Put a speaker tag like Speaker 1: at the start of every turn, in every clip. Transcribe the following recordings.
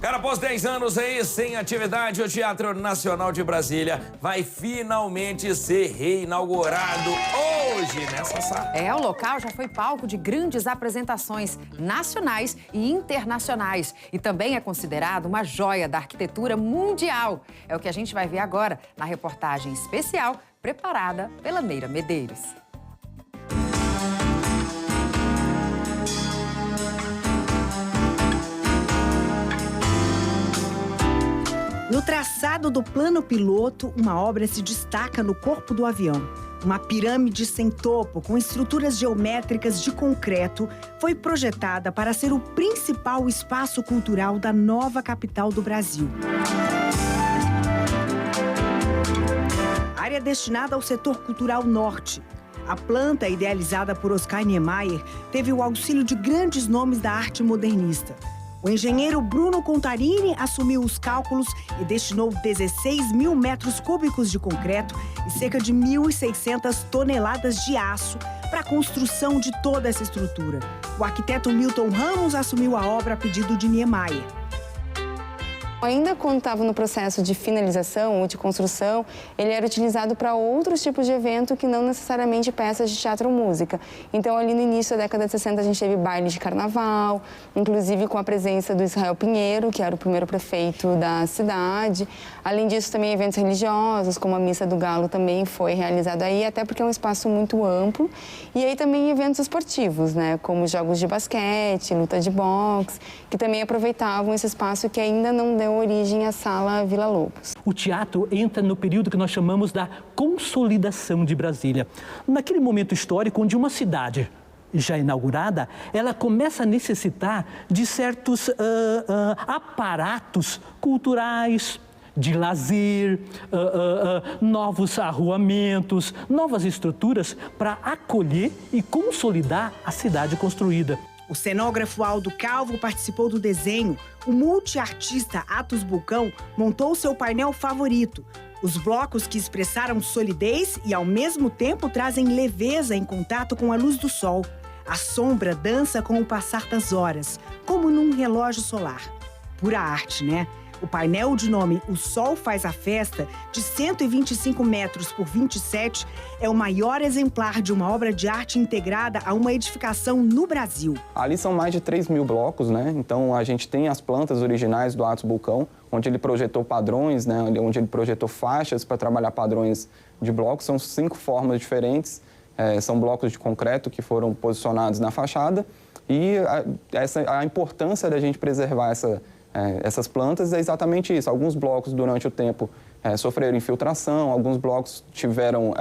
Speaker 1: Cara, após 10 anos aí sem atividade, o Teatro Nacional de Brasília vai finalmente ser reinaugurado hoje nessa sala.
Speaker 2: O local já foi palco de grandes apresentações nacionais e internacionais e também é considerado uma joia da arquitetura mundial. É o que a gente vai ver agora na reportagem especial preparada pela Meira Medeiros.
Speaker 3: No traçado do plano piloto, uma obra se destaca no corpo do avião. Uma pirâmide sem topo, com estruturas geométricas de concreto, foi projetada para ser o principal espaço cultural da nova capital do Brasil. Área destinada ao setor cultural norte. A planta, idealizada por Oscar Niemeyer, teve o auxílio de grandes nomes da arte modernista. O engenheiro Bruno Contarini assumiu os cálculos e destinou 16 mil metros cúbicos de concreto e cerca de 1.600 toneladas de aço para a construção de toda essa estrutura. O arquiteto Milton Ramos assumiu a obra a pedido de Niemeyer.
Speaker 4: Ainda quando estava no processo de finalização ou de construção, ele era utilizado para outros tipos de evento que não necessariamente peças de teatro ou música. Então, ali no início da década de 60, a gente teve baile de carnaval, inclusive com a presença do Israel Pinheiro, que era o primeiro prefeito da cidade. Além disso, também eventos religiosos, como a Missa do Galo também foi realizado aí, até porque é um espaço muito amplo. E aí também eventos esportivos, né, como jogos de basquete, luta de boxe, que também aproveitavam esse espaço que ainda não deu origem à Sala Vila Lobos.
Speaker 5: O teatro entra no período que nós chamamos da consolidação de Brasília. Naquele momento histórico onde uma cidade já inaugurada, ela começa a necessitar de certos aparatos culturais, de lazer, novos arruamentos, novas estruturas para acolher e consolidar a cidade construída.
Speaker 3: O cenógrafo Aldo Calvo participou do desenho. O multiartista Atos Bulcão montou seu painel favorito. Os blocos que expressaram solidez e, ao mesmo tempo, trazem leveza em contato com a luz do sol. A sombra dança com o passar das horas, como num relógio solar. Pura arte, né? O painel de nome O Sol Faz a Festa, de 125 metros por 27, é o maior exemplar de uma obra de arte integrada a uma edificação no Brasil.
Speaker 6: Ali são mais de 3 mil blocos, né? Então a gente tem as plantas originais do Atos Bulcão, onde ele projetou padrões, né? Onde ele projetou faixas para trabalhar padrões de blocos. São 5 formas diferentes, são blocos de concreto que foram posicionados na fachada. E a importância da gente preservar essas plantas é exatamente isso. Alguns blocos, durante o tempo, sofreram infiltração, alguns blocos tiveram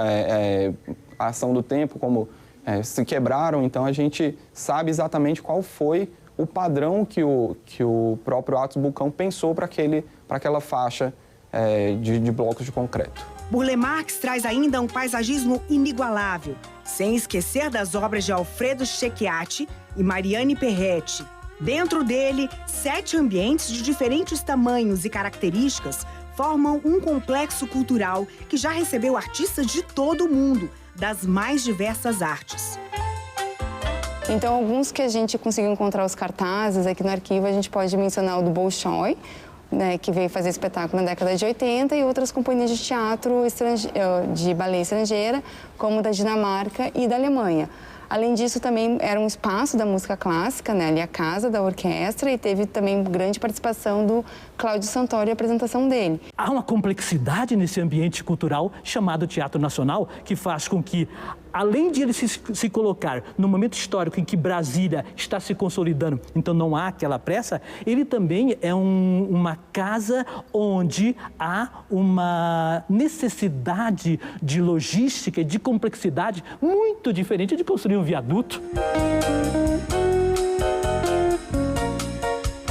Speaker 6: a ação do tempo, como se quebraram. Então, a gente sabe exatamente qual foi o padrão que o próprio Atos Bulcão pensou para aquela faixa de blocos de concreto.
Speaker 3: Burle Marx traz ainda um paisagismo inigualável, sem esquecer das obras de Alfredo Checchiati e Mariane Perretti. Dentro dele, 7 ambientes de diferentes tamanhos e características formam um complexo cultural que já recebeu artistas de todo o mundo, das mais diversas artes.
Speaker 4: Então, alguns que a gente conseguiu encontrar os cartazes aqui no arquivo, a gente pode mencionar o do Bolshoi, né, que veio fazer espetáculo na década de 80, e outras companhias de teatro de balé estrangeira, como da Dinamarca e da Alemanha. Além disso, também era um espaço da música clássica, né, ali a casa da orquestra, e teve também grande participação do Cláudio Santoro e a apresentação dele.
Speaker 5: Há uma complexidade nesse ambiente cultural chamado Teatro Nacional, que faz com que, além de ele se colocar no momento histórico em que Brasília está se consolidando, então não há aquela pressa, ele também é uma casa onde há uma necessidade de logística e de complexidade muito diferente de construir um viaduto.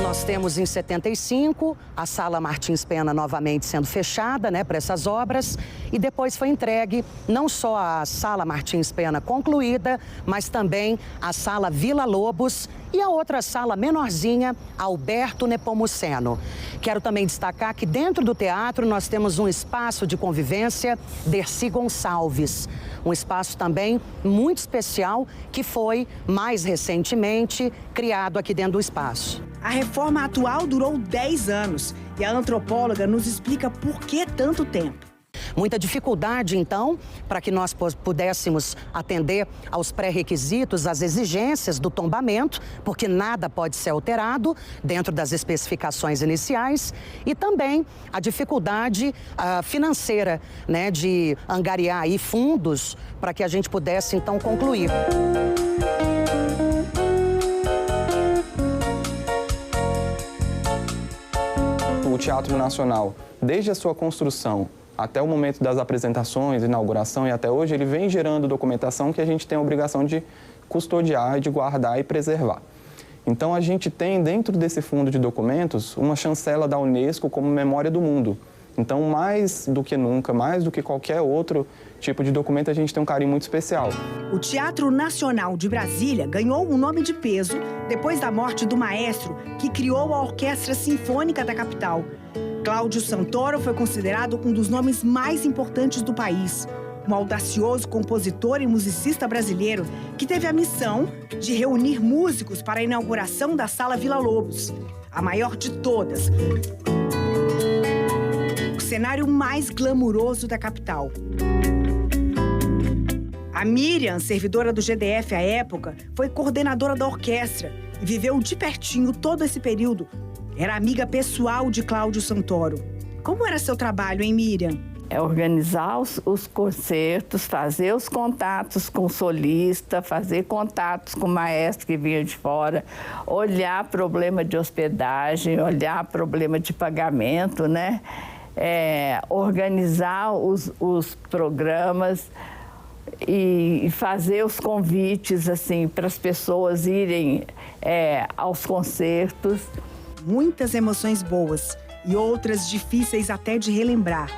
Speaker 7: Nós temos em 75 a Sala Martins Pena novamente sendo fechada, né, para essas obras, e depois foi entregue não só a Sala Martins Pena concluída, mas também a Sala Vila Lobos e a outra sala menorzinha, Alberto Nepomuceno. Quero também destacar que dentro do teatro nós temos um espaço de convivência, Dercy Gonçalves, um espaço também muito especial que foi mais recentemente criado aqui dentro do espaço.
Speaker 3: A reforma atual durou 10 anos e a antropóloga nos explica por que tanto tempo.
Speaker 7: Muita dificuldade, então, para que nós pudéssemos atender aos pré-requisitos, às exigências do tombamento, porque nada pode ser alterado dentro das especificações iniciais, e também a dificuldade financeira, né, de angariar aí fundos para que a gente pudesse, então, concluir.
Speaker 6: O Teatro Nacional, desde a sua construção até o momento das apresentações, inauguração e até hoje, ele vem gerando documentação que a gente tem a obrigação de custodiar, de guardar e preservar. Então, a gente tem, dentro desse fundo de documentos, uma chancela da Unesco como memória do mundo. Então, mais do que nunca, mais do que qualquer outro tipo de documento, a gente tem um carinho muito especial.
Speaker 3: O Teatro Nacional de Brasília ganhou um nome de peso depois da morte do maestro que criou a Orquestra Sinfônica da capital. Cláudio Santoro foi considerado um dos nomes mais importantes do país. Um audacioso compositor e musicista brasileiro que teve a missão de reunir músicos para a inauguração da Sala Villa-Lobos, a maior de todas. O cenário mais glamuroso da capital. A Miriam, servidora do GDF à época, foi coordenadora da orquestra e viveu de pertinho todo esse período. Era amiga pessoal de Cláudio Santoro. Como era seu trabalho, hein, Miriam?
Speaker 8: É organizar os concertos, fazer os contatos com o solista, fazer contatos com o maestro que vinha de fora, olhar problema de hospedagem, olhar problema de pagamento, né? Organizar os programas e fazer os convites assim, para as pessoas irem aos concertos.
Speaker 3: Muitas emoções boas e outras difíceis até de relembrar.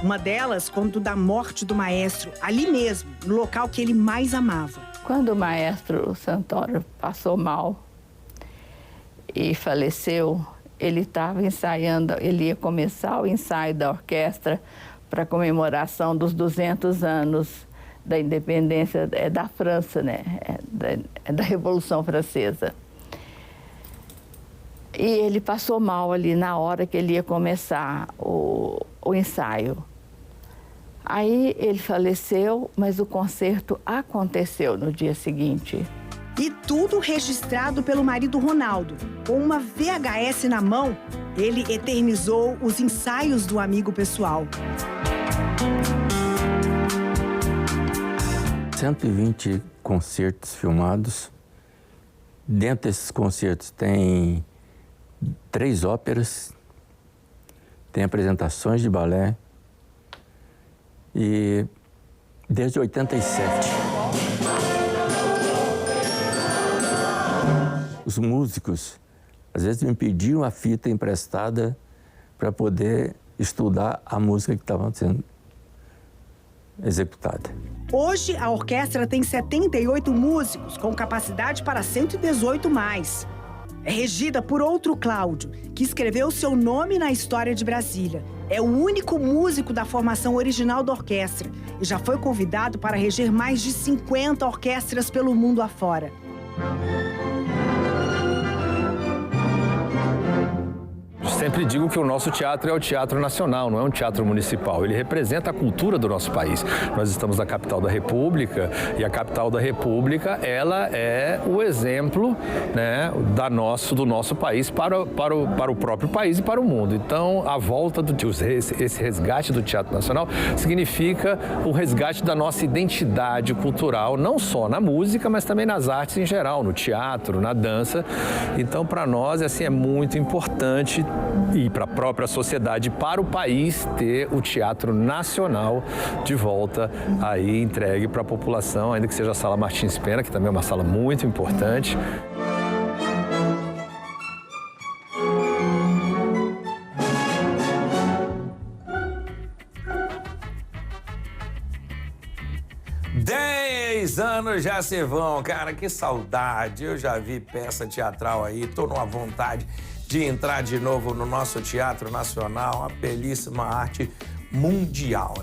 Speaker 3: Uma delas, quando da morte do maestro, ali mesmo, no local que ele mais amava.
Speaker 8: Quando o maestro Santoro passou mal e faleceu, ele estava ensaiando, ele ia começar o ensaio da orquestra para a comemoração dos 200 anos da independência da França, né? Da Revolução Francesa. E ele passou mal ali na hora que ele ia começar o ensaio. Aí ele faleceu, mas o concerto aconteceu no dia seguinte.
Speaker 3: E tudo registrado pelo marido Ronaldo. Com uma VHS na mão, ele eternizou os ensaios do amigo pessoal.
Speaker 9: 120 concertos filmados. Dentro desses concertos tem 3 óperas, tem apresentações de balé e desde 87. Os músicos às vezes me pediam a fita emprestada para poder estudar a música que estava sendo executada.
Speaker 3: Hoje, a orquestra tem 78 músicos, com capacidade para 118 mais. É regida por outro Cláudio, que escreveu seu nome na história de Brasília. É o único músico da formação original da orquestra e já foi convidado para reger mais de 50 orquestras pelo mundo afora.
Speaker 10: Sempre digo que o nosso teatro é o teatro nacional, não é um teatro municipal. Ele representa a cultura do nosso país. Nós estamos na capital da República e a capital da República, ela é o exemplo, né, do nosso país para o próprio país e para o mundo. Então, a volta esse resgate do Teatro Nacional significa o resgate da nossa identidade cultural, não só na música, mas também nas artes em geral, no teatro, na dança. Então, para nós, assim, é muito importante e para a própria sociedade, para o país, ter o Teatro Nacional de volta aí entregue para a população, ainda que seja a Sala Martins Pena, que também é uma sala muito importante.
Speaker 1: Anos já se vão, cara, que saudade. Eu já vi peça teatral aí, tô numa vontade de entrar de novo no nosso Teatro Nacional, uma belíssima arte mundial.